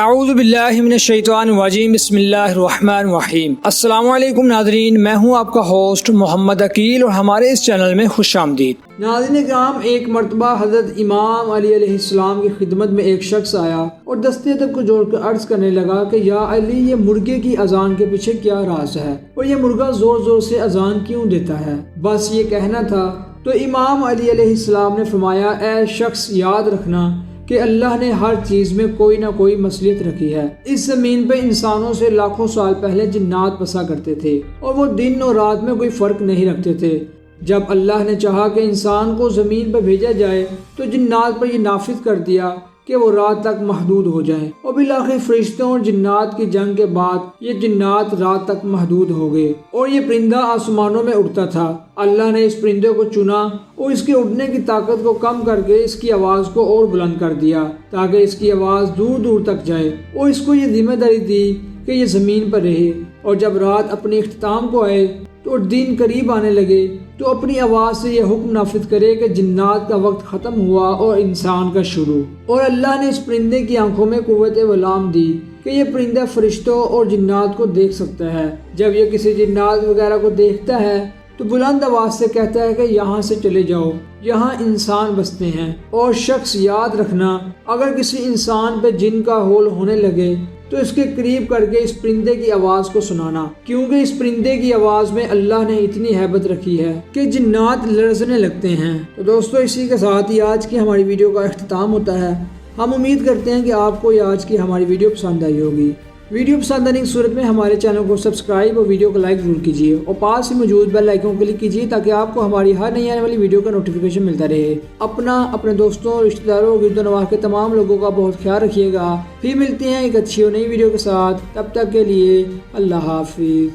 اعوذ باللہ من الشیطان الرجیم بسم اللہ الرحمن الرحیم۔ السلام علیکم ناظرین، میں ہوں آپ کا ہوسٹ محمد عقیل اور ہمارے اس چینل میں خوش آمدید۔ ناظرین کرام، ایک مرتبہ حضرت امام علی علیہ السلام کی خدمت میں ایک شخص آیا اور دستے ادب کو جوڑ کر عرض کرنے لگا کہ یا علی، یہ مرغے کی اذان کے پیچھے کیا راز ہے اور یہ مرغا زور زور سے اذان کیوں دیتا ہے؟ بس یہ کہنا تھا۔ تو امام علی علیہ السلام نے فرمایا، اے شخص، یاد رکھنا کہ اللہ نے ہر چیز میں کوئی نہ کوئی مصلحت رکھی ہے۔ اس زمین پہ انسانوں سے لاکھوں سال پہلے جنات بسا کرتے تھے اور وہ دن اور رات میں کوئی فرق نہیں رکھتے تھے۔ جب اللہ نے چاہا کہ انسان کو زمین پہ بھیجا جائے تو جنات پر یہ نافذ کر دیا کہ وہ رات تک محدود ہو جائیں، اور بالآخر فرشتوں اور جنات کی جنگ کے بعد یہ جنات رات تک محدود ہو گئے اور یہ پرندہ آسمانوں میں اڑتا تھا۔ اللہ نے اس پرندے کو چنا اور اس کے اڑنے کی طاقت کو کم کر کے اس کی آواز کو اور بلند کر دیا تاکہ اس کی آواز دور دور تک جائے، اور اس کو یہ ذمہ داری دی کہ یہ زمین پر رہے، اور جب رات اپنے اختتام کو آئے تو دن قریب آنے لگے تو اپنی آواز سے یہ حکم نافذ کرے کہ جنات کا وقت ختم ہوا اور انسان کا شروع۔ اور اللہ نے اس پرندے کی آنکھوں میں قوت ولام دی کہ یہ پرندہ فرشتوں اور جنات کو دیکھ سکتا ہے۔ جب یہ کسی جنات وغیرہ کو دیکھتا ہے تو بلند آواز سے کہتا ہے کہ یہاں سے چلے جاؤ، یہاں انسان بستے ہیں۔ اور شخص، یاد رکھنا، اگر کسی انسان پہ جن کا ہول ہونے لگے تو اس کے قریب کر کے اس پرندے کی آواز کو سنانا، کیونکہ اس پرندے کی آواز میں اللہ نے اتنی ہیبت رکھی ہے کہ جنات لرزنے لگتے ہیں۔ تو دوستو، اسی کے ساتھ ہی آج کی ہماری ویڈیو کا اختتام ہوتا ہے۔ ہم امید کرتے ہیں کہ آپ کو یہ آج کی ہماری ویڈیو پسند آئی ہوگی۔ ویڈیو پسند آنے کی صورت میں ہمارے چینل کو سبسکرائب اور ویڈیو کو لائک ضرور کیجیے، اور پاس ہی موجود بیل آئیکن کو کلک کیجیے تاکہ آپ کو ہماری ہر نئی آنے والی ویڈیو کا نوٹیفیکیشن ملتا رہے۔ اپنے دوستوں، رشتہ داروں، گرد و نواح کے تمام لوگوں کا بہت خیال رکھیے گا۔ پھر ملتے ہیں ایک اچھی اور نئی ویڈیو کے ساتھ، تب تک کے لیے اللہ حافظ۔